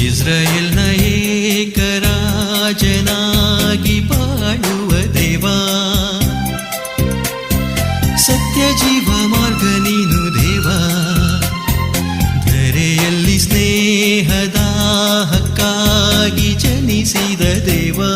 ಇಸ್ರಾಯೇಲ್ನ ಏಕರಾಜನಾಗಿ ಬಾಳುವ ದೇವಾ, ಸತ್ಯ ಜೀವ ಮಾರ್ಗ ನೀನು ದೇವಾ, ಧರೆಯಲ್ಲಿ ಸ್ನೇಹದ ಹಕ್ಕಾಗಿ ಜನಿಸಿದ ದೇವಾ.